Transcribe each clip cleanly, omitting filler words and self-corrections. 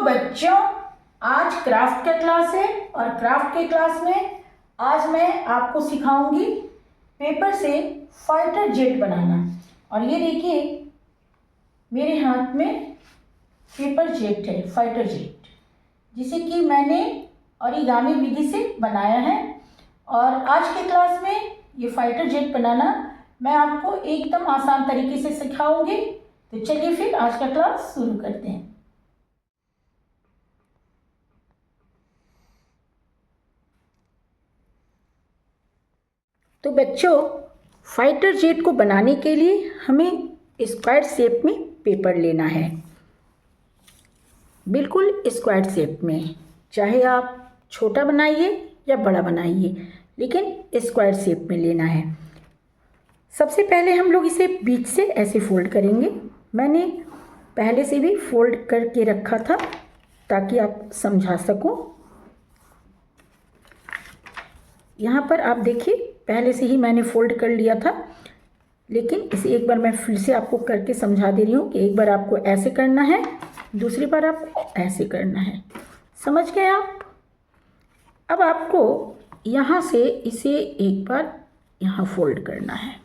बच्चों, आज क्राफ्ट का क्लास है और क्राफ्ट के क्लास में आज मैं आपको सिखाऊंगी पेपर से फाइटर जेट बनाना। और ये देखिए मेरे हाथ में पेपर जेट है, फाइटर जेट, जिसे कि मैंने ओरिगामी विधि से बनाया है। और आज के क्लास में ये फाइटर जेट बनाना मैं आपको एकदम आसान तरीके से सिखाऊंगी। तो चलिए फिर आज का क्लास शुरू करते हैं। तो बच्चों, फाइटर जेट को बनाने के लिए हमें स्क्वायर शेप में पेपर लेना है, बिल्कुल स्क्वायर शेप में। चाहे आप छोटा बनाइए या बड़ा बनाइए, लेकिन स्क्वायर शेप में लेना है। सबसे पहले हम लोग इसे बीच से ऐसे फोल्ड करेंगे। मैंने पहले से भी फोल्ड करके रखा था ताकि आप समझा सको। यहाँ पर आप देखिए पहले से ही मैंने फोल्ड कर लिया था, लेकिन इसे एक बार मैं फिर से आपको करके समझा दे रही हूँ कि एक बार आपको ऐसे करना है, दूसरी बार आपको ऐसे करना है। समझ गए आप? अब आपको यहाँ से इसे एक बार यहाँ फोल्ड करना है।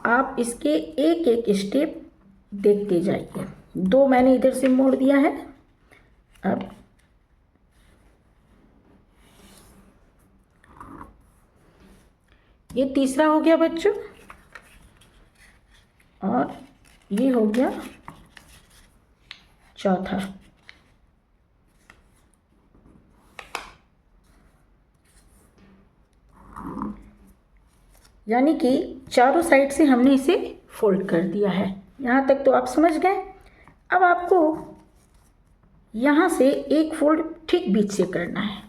आप इसके एक एक स्टेप देखते जाइए। दो मैंने इधर से मोड़ दिया है। अब ये तीसरा हो गया बच्चों, और ये हो गया चौथा। यानी कि चारों साइड से हमने इसे फोल्ड कर दिया है। यहाँ तक तो आप समझ गए। अब आपको यहाँ से एक फोल्ड ठीक बीच से करना है।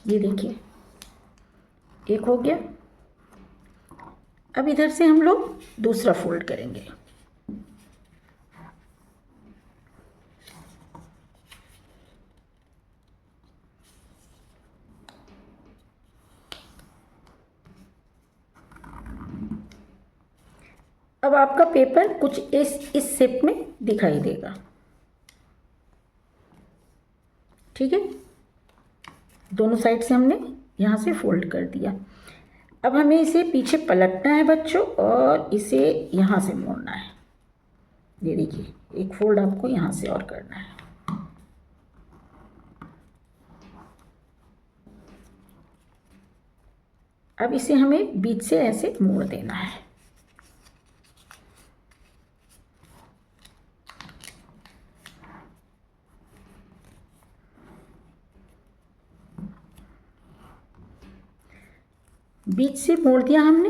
ये देखिए एक हो गया। अब इधर से हम लोग दूसरा फोल्ड करेंगे। अब आपका पेपर कुछ इस शेप में दिखाई देगा। ठीक है, दोनों साइड से हमने यहाँ से फोल्ड कर दिया। अब हमें इसे पीछे पलटना है बच्चों, और इसे यहाँ से मोड़ना है। ये देखिए एक फोल्ड आपको यहाँ से और करना है। अब इसे हमें बीच से ऐसे मोड़ देना है। बीच से मोड़ दिया हमने।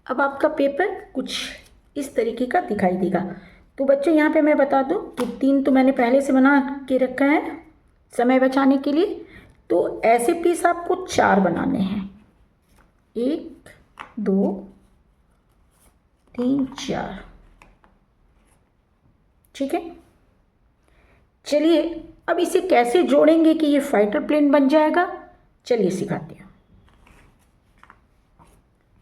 अब आपका पेपर कुछ इस तरीके का दिखाई देगा। तो बच्चों यहाँ पे मैं बता दूँ कि 3 तो मैंने पहले से बना के रखा है समय बचाने के लिए। तो ऐसे पीस आपको 4 बनाने हैं। 1 2 3 4। ठीक है, चलिए अब इसे कैसे जोड़ेंगे कि ये फाइटर प्लेन बन जाएगा, चलिए सिखाते हैं।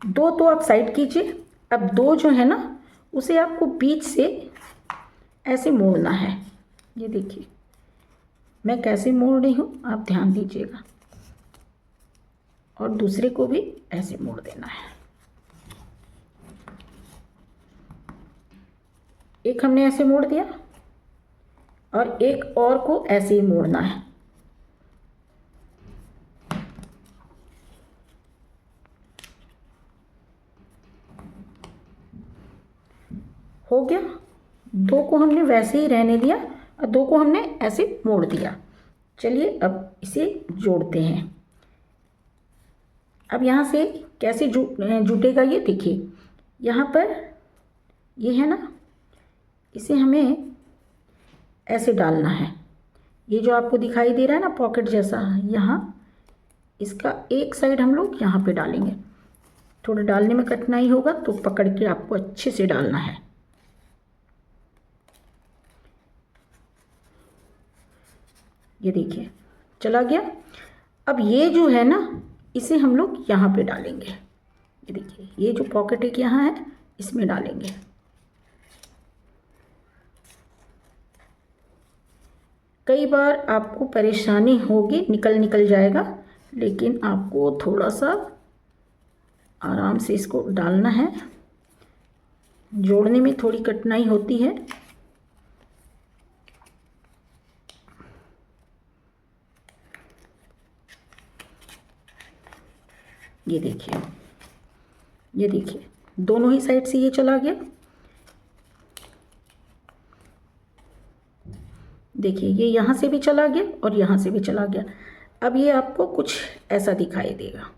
2 तो आप साइड कीजिए। अब 2 जो है ना, उसे आपको बीच से ऐसे मोड़ना है। ये देखिए मैं कैसे मोड़ रही हूँ, आप ध्यान दीजिएगा। और दूसरे को भी ऐसे मोड़ देना है। एक हमने ऐसे मोड़ दिया, और एक और को ऐसे ही मोड़ना है। हो गया। 2 को हमने वैसे ही रहने दिया और 2 को हमने ऐसे मोड़ दिया। चलिए अब इसे जोड़ते हैं। अब यहाँ से कैसे जुटेगा ये देखिए। यहाँ पर ये है ना, इसे हमें ऐसे डालना है। ये जो आपको दिखाई दे रहा है ना पॉकेट जैसा, यहाँ इसका एक साइड हम लोग यहाँ पे डालेंगे। थोड़ा डालने में कठिनाई होगा तो पकड़ के आपको अच्छे से डालना है। ये देखिए चला गया। अब ये जो है ना, इसे हम लोग यहाँ पे डालेंगे। ये देखिए ये जो पॉकेट एक यहाँ है, इसमें डालेंगे। कई बार आपको परेशानी होगी, निकल जाएगा, लेकिन आपको थोड़ा सा आराम से इसको डालना है। जोड़ने में थोड़ी कठिनाई होती है। ये देखिए, ये देखिए दोनों ही साइड से ये चला गया। देखिए ये यहाँ से भी चला गया और यहाँ से भी चला गया। अब ये आपको कुछ ऐसा दिखाई देगा।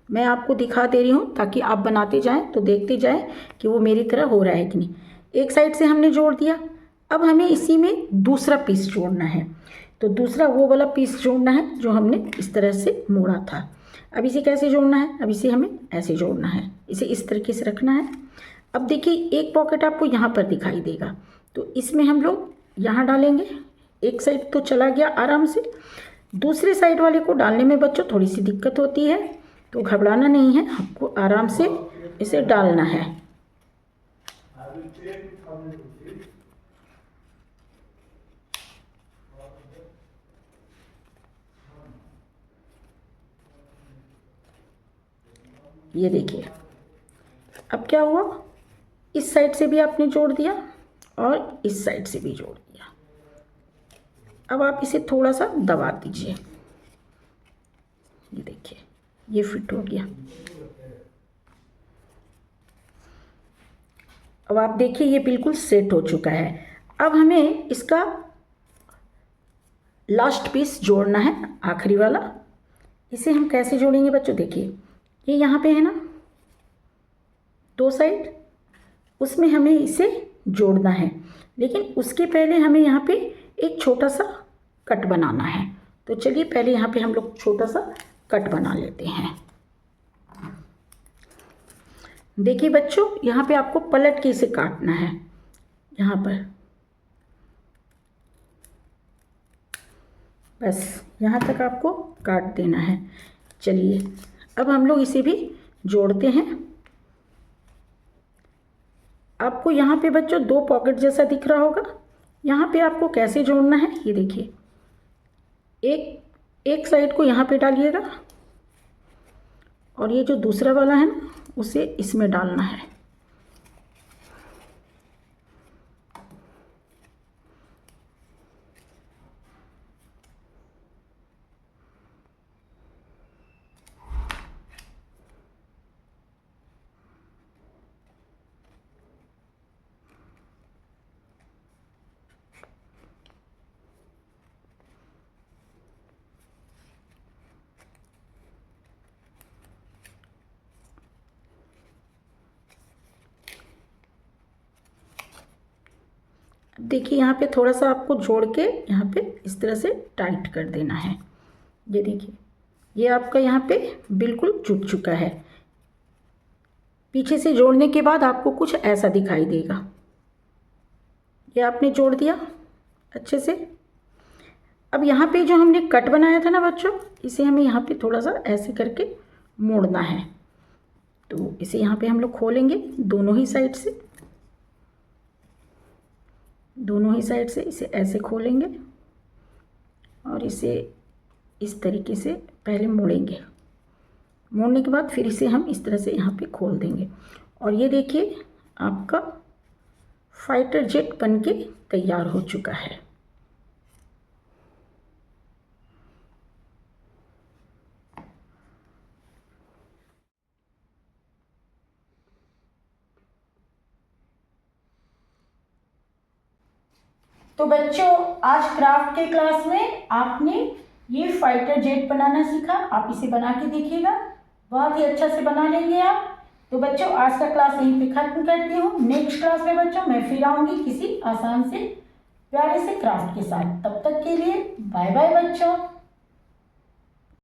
मैं आपको दिखा दे रही हूँ ताकि आप बनाते जाएं तो देखते जाएं कि वो मेरी तरह हो रहा है कि नहीं। एक साइड से हमने जोड़ दिया। अब हमें इसी में दूसरा पीस जोड़ना है। तो दूसरा वो वाला पीस जोड़ना है जो हमने इस तरह से मोड़ा था। अब इसे कैसे जोड़ना है? अब इसे हमें ऐसे जोड़ना है, इसे इस तरीके से रखना है। अब देखिए एक पॉकेट आपको यहाँ पर दिखाई देगा, तो इसमें हम लोग यहाँ डालेंगे। एक साइड तो चला गया आराम से, दूसरे साइड वाले को डालने में बच्चों थोड़ी सी दिक्कत होती है, तो घबराना नहीं है, आपको आराम से इसे डालना है। ये देखिए अब क्या हुआ, इस साइड से भी आपने जोड़ दिया और इस साइड से भी जोड़ दिया। अब आप इसे थोड़ा सा दबा दीजिए। ये देखिए ये फिट हो गया। अब आप देखिए ये बिल्कुल सेट हो चुका है। अब हमें इसका लास्ट पीस जोड़ना है, आखिरी वाला। इसे हम कैसे जोड़ेंगे बच्चों? देखिए ये यहाँ पे है ना दो साइड, उसमें हमें इसे जोड़ना है, लेकिन उसके पहले हमें यहाँ पे एक छोटा सा कट बनाना है। तो चलिए पहले यहाँ पे हम लोग छोटा सा कट बना लेते हैं। देखिए बच्चों यहाँ पे आपको पलट के इसे काटना है। यहाँ पर बस यहाँ तक आपको काट देना है। चलिए अब हम लोग इसे भी जोड़ते हैं। आपको यहाँ पे बच्चों दो पॉकेट जैसा दिख रहा होगा। यहाँ पे आपको कैसे जोड़ना है ये देखिए, एक साइड को यहाँ पे डालिएगा और ये जो दूसरा वाला है ना उसे इसमें डालना है। देखिए यहाँ पे थोड़ा सा आपको जोड़ के यहाँ पे इस तरह से टाइट कर देना है। ये देखिए ये आपका यहाँ पे बिल्कुल जुट चुका है। पीछे से जोड़ने के बाद आपको कुछ ऐसा दिखाई देगा। ये आपने जोड़ दिया अच्छे से। अब यहाँ पे जो हमने कट बनाया था ना बच्चों, इसे हमें यहाँ पे थोड़ा सा ऐसे करके मोड़ना है। तो इसे यहाँ पे हम लोग खोलेंगे दोनों ही साइड से, दोनों ही साइड से इसे ऐसे खोलेंगे और इसे इस तरीके से पहले मोड़ेंगे। मोड़ने के बाद फिर इसे हम इस तरह से यहाँ पे खोल देंगे और ये देखिए आपका फाइटर जेट बनके तैयार हो चुका है। तो बच्चों आज क्राफ्ट के क्लास में आपने ये फाइटर जेट बनाना सीखा। आप इसे बना के देखिएगा, बहुत ही अच्छा से बना लेंगे आप। तो बच्चों आज का क्लास यहीं पे खत्म करती हूँ। नेक्स्ट क्लास में बच्चों मैं फिर आऊँगी किसी आसान से प्यारे से क्राफ्ट के साथ। तब तक के लिए बाय बाय बच्चों।